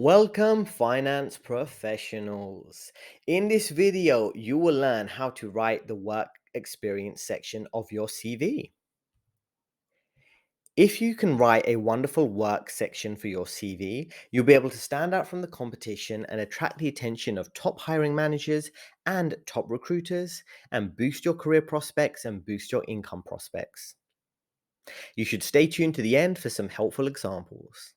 Welcome, finance professionals. In this video, you will learn how to write the work experience section of your CV. If you can write a wonderful work section for your CV, you'll be able to stand out from the competition and attract the attention of top hiring managers and top recruiters and boost your career prospects and boost your income prospects. You should stay tuned to the end for some helpful examples.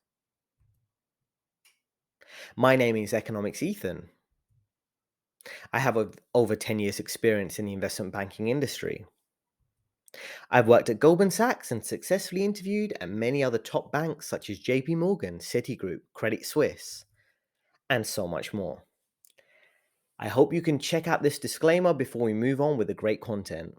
My name is Economics Ethan. I have over 10 years' experience in the investment banking industry. I've worked at Goldman Sachs and successfully interviewed at many other top banks such as JP Morgan, Citigroup, Credit Suisse, and so much more. I hope you can check out this disclaimer before we move on with the great content.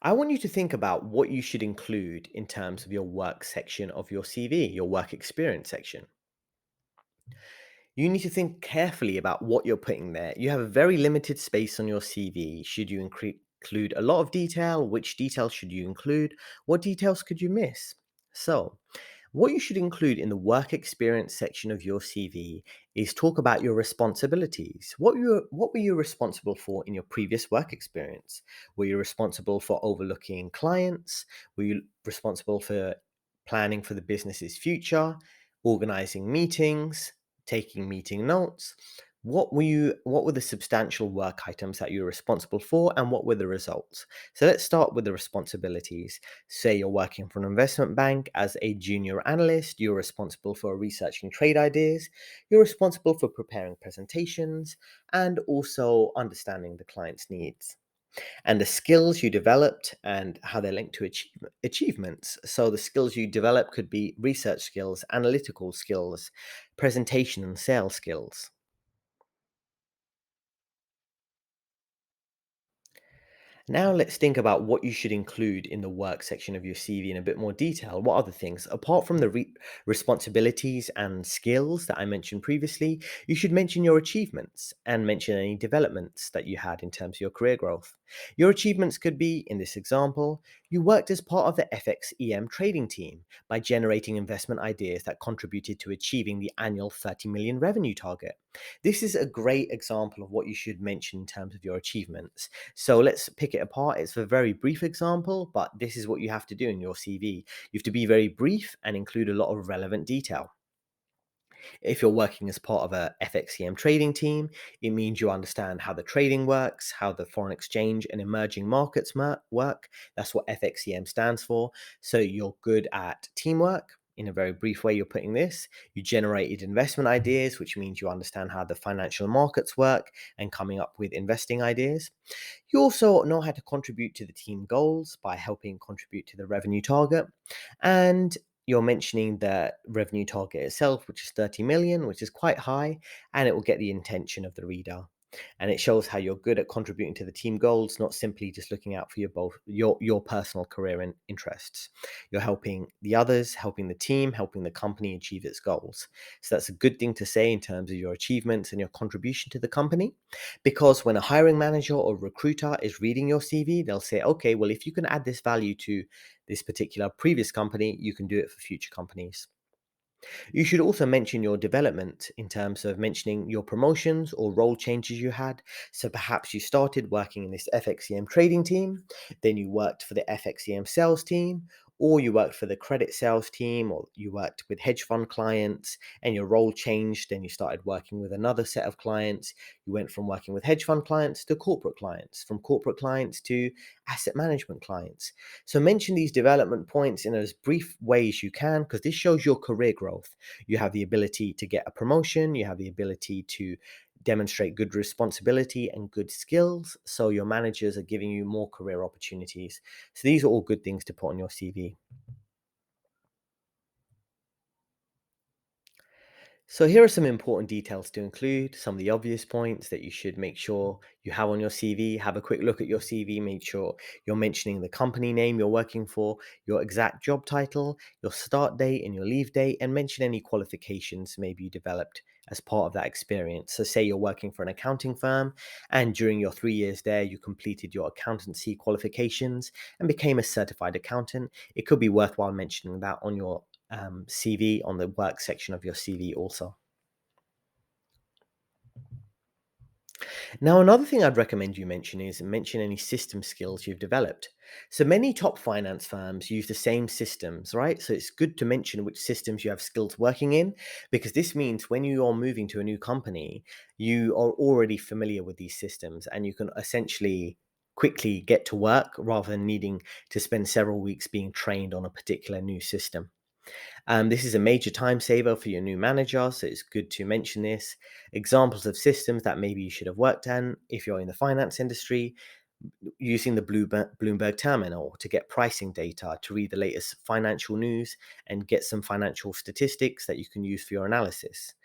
I want you to think about what you should include in terms of your work section of your CV, your work experience section. You need to think carefully about what you're putting there. You have a very limited space on your CV. Should you include a lot of detail? Which details should you include? What details could you miss? So, what you should include in the work experience section of your CV is talk about your responsibilities. What were you responsible for in your previous work experience? Were you responsible for overlooking clients? Were you responsible for planning for the business's future, organizing meetings, taking meeting notes? What were the substantial work items that you were responsible for and what were the results? So let's start with the responsibilities. Say you're working for an investment bank as a junior analyst, you're responsible for researching trade ideas, you're responsible for preparing presentations, and also understanding the client's needs. And the skills you developed and how they're linked to achievements. So the skills you develop could be research skills, analytical skills, presentation and sales skills. Now let's think about what you should include in the work section of your CV in a bit more detail. What other things? Apart from the responsibilities and skills that I mentioned previously, you should mention your achievements and mention any developments that you had in terms of your career growth. Your achievements could be, in this example, you worked as part of the FXEM trading team by generating investment ideas that contributed to achieving the annual 30 million revenue target. This is a great example of what you should mention in terms of your achievements. So let's pick it apart. It's a very brief example, but this is what you have to do in your CV. You have to be very brief and include a lot of relevant detail. If you're working as part of a FXEM trading team, it means you understand how the trading works, how the foreign exchange and emerging markets work. That's what FXEM stands for. So you're good at teamwork. In a very brief way, you're putting this. You generated investment ideas, which means you understand how the financial markets work and coming up with investing ideas. You also know how to contribute to the team goals by helping contribute to the revenue target. And you're mentioning the revenue target itself, which is 30 million, which is quite high, and it will get the attention of the reader. And it shows how you're good at contributing to the team goals, not simply just looking out for your personal career and interests. You're helping the others, helping the team, helping the company achieve its goals. So that's a good thing to say in terms of your achievements and your contribution to the company. Because when a hiring manager or recruiter is reading your CV, they'll say, okay, well, if you can add this value to this particular previous company, you can do it for future companies. You should also mention your development in terms of mentioning your promotions or role changes you had. So perhaps you started working in this FXEM trading team, then you worked for the FXEM sales team, or you worked for the credit sales team, or you worked with hedge fund clients, and your role changed. Then you started working with another set of clients. You went from working with hedge fund clients to corporate clients, from corporate clients to asset management clients. So mention these development points in as brief way as you can, because this shows your career growth. You have the ability to get a promotion, you have the ability to demonstrate good responsibility and good skills. So your managers are giving you more career opportunities. So these are all good things to put on your CV. So here are some important details to include, some of the obvious points that you should make sure you have on your CV. Have a quick look at your CV, make sure you're mentioning the company name you're working for, your exact job title, your start date and your leave date, and mention any qualifications maybe you developed as part of that experience. So say you're working for an accounting firm and during your 3 years there, you completed your accountancy qualifications and became a certified accountant. It could be worthwhile mentioning that on your CV on the work section of your CV also. Now, another thing I'd recommend you mention any system skills you've developed. So many top finance firms use the same systems, right? So it's good to mention which systems you have skills working in, because this means when you are moving to a new company, you are already familiar with these systems and you can essentially quickly get to work rather than needing to spend several weeks being trained on a particular new system. This is a major time saver for your new manager, so it's good to mention this. Examples of systems that maybe you should have worked on if you're in the finance industry: using the Bloomberg terminal to get pricing data, to read the latest financial news and get some financial statistics that you can use for your analysis.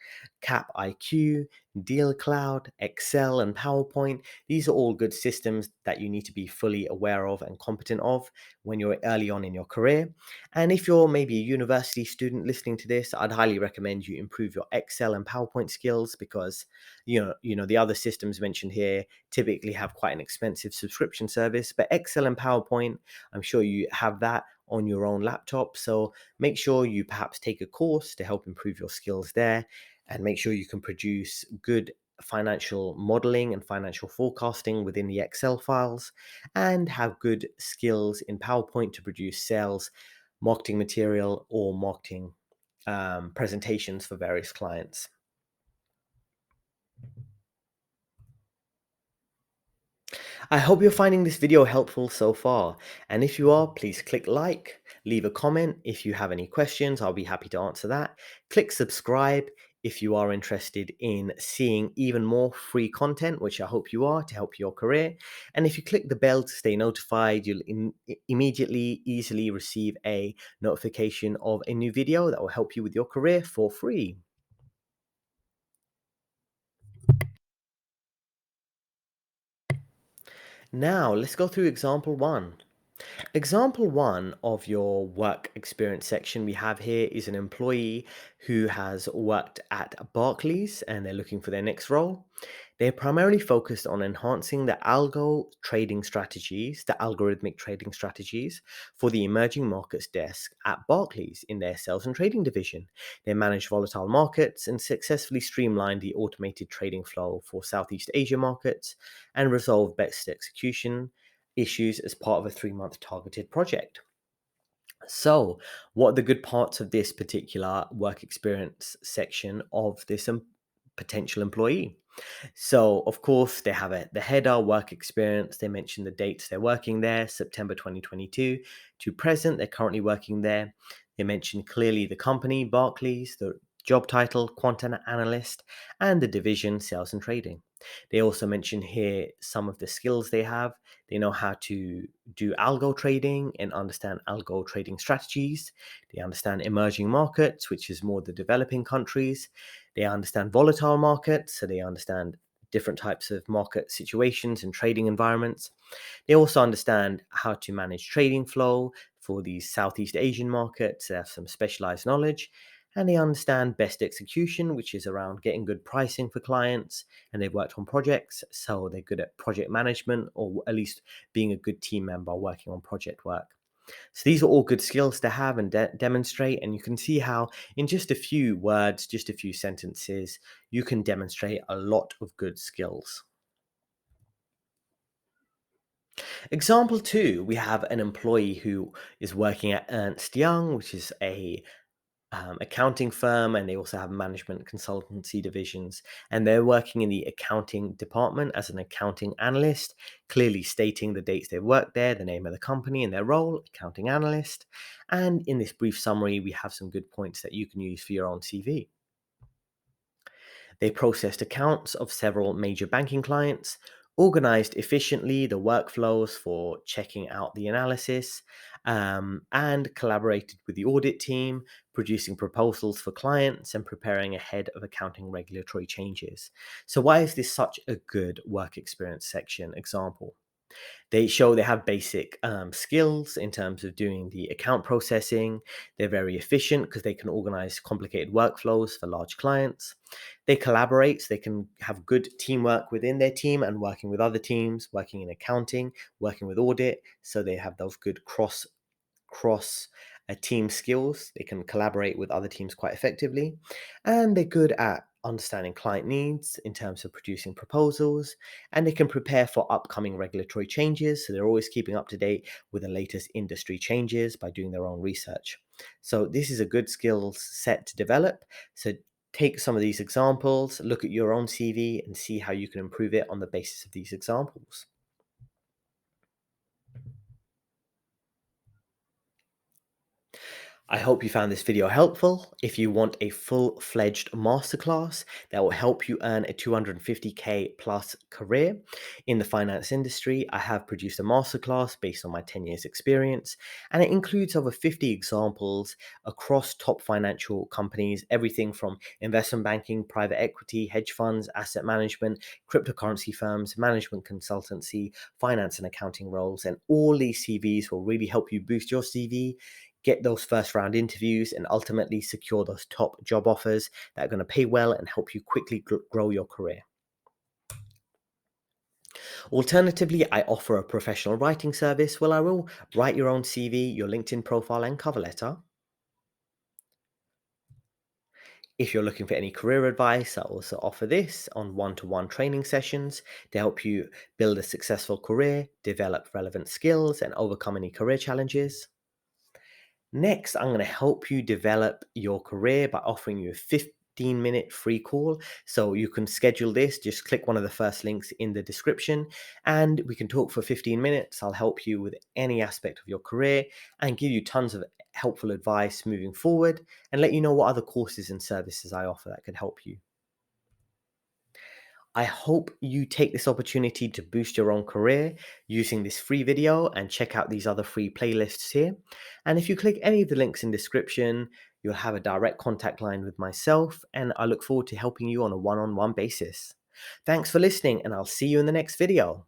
Cap IQ, Deal Cloud, Excel, and PowerPoint. These are all good systems that you need to be fully aware of and competent of when you're early on in your career. And if you're maybe a university student listening to this, I'd highly recommend you improve your Excel and PowerPoint skills, because the other systems mentioned here typically have quite an expensive subscription service, but Excel and PowerPoint, I'm sure you have that on your own laptop. So make sure you perhaps take a course to help improve your skills there, and make sure you can produce good financial modeling and financial forecasting within the Excel files, and have good skills in PowerPoint to produce sales, marketing material, or marketing presentations for various clients. I hope you're finding this video helpful so far. And if you are, please click like, leave a comment. If you have any questions, I'll be happy to answer that. Click subscribe if you are interested in seeing even more free content, which I hope you are, to help your career. And if you click the bell to stay notified, you'll immediately, easily receive a notification of a new video that will help you with your career for free. Now, let's go through example one. Example one of your work experience section we have here is an employee who has worked at Barclays and they're looking for their next role. They're primarily focused on enhancing the algorithmic trading strategies for the emerging markets desk at Barclays in their sales and trading division. They manage volatile markets and successfully streamline the automated trading flow for Southeast Asia markets and resolve best execution issues as part of a 3-month targeted project. So, what are the good parts of this particular work experience section of this potential employee? So, of course, they have the header work experience. They mention the dates they're working there: September 2022 to present. They're currently working there. They mention clearly the company, Barclays, the job title, quant analyst, and the division, sales and trading. They also mention here some of the skills they have. They know how to do algo trading and understand algo trading strategies. They understand emerging markets, which is more the developing countries. They understand volatile markets, so they understand different types of market situations and trading environments. They also understand how to manage trading flow for these Southeast Asian markets. They have some specialized knowledge, and they understand best execution, which is around getting good pricing for clients. And they've worked on projects, so they're good at project management, or at least being a good team member working on project work. So these are all good skills to have and demonstrate, and you can see how in just a few words, just a few sentences, you can demonstrate a lot of good skills. Example two, we have an employee who is working at Ernst Young, which is a accounting firm, and they also have management consultancy divisions, and they're working in the accounting department as an accounting analyst, clearly stating the dates they've worked there, the name of the company and their role, accounting analyst. And in this brief summary, we have some good points that you can use for your own CV. They processed accounts of several major banking clients, organized efficiently the workflows for checking out the analysis, and collaborated with the audit team, producing proposals for clients and preparing ahead of accounting regulatory changes. So, why is this such a good work experience section example? They show they have basic skills in terms of doing the account processing. They're very efficient because they can organize complicated workflows for large clients. They collaborate, so they can have good teamwork within their team and working with other teams, working in accounting, working with audit. So they have those good cross team skills. They can collaborate with other teams quite effectively, and they're good at understanding client needs in terms of producing proposals, and they can prepare for upcoming regulatory changes. So they're always keeping up to date with the latest industry changes by doing their own research. So this is a good skill set to develop. So take some of these examples, look at your own CV, and see how you can improve it on the basis of these examples. I hope you found this video helpful. If you want a full-fledged masterclass that will help you earn a 250K plus career in the finance industry, I have produced a masterclass based on my 10 years experience, and it includes over 50 examples across top financial companies, everything from investment banking, private equity, hedge funds, asset management, cryptocurrency firms, management consultancy, finance and accounting roles, and all these CVs will really help you boost your CV, get those first round interviews, and ultimately secure those top job offers that are going to pay well and help you quickly grow your career. Alternatively, I offer a professional writing service where I will write your own CV, your LinkedIn profile, and cover letter. If you're looking for any career advice, I also offer this on one-to-one training sessions to help you build a successful career, develop relevant skills, and overcome any career challenges. Next, I'm going to help you develop your career by offering you a 15-minute free call. So you can schedule this, just click one of the first links in the description, and we can talk for 15 minutes. I'll help you with any aspect of your career and give you tons of helpful advice moving forward and let you know what other courses and services I offer that could help you. I hope you take this opportunity to boost your own career using this free video and check out these other free playlists here. And if you click any of the links in description, you'll have a direct contact line with myself, and I look forward to helping you on a one-on-one basis. Thanks for listening, and I'll see you in the next video.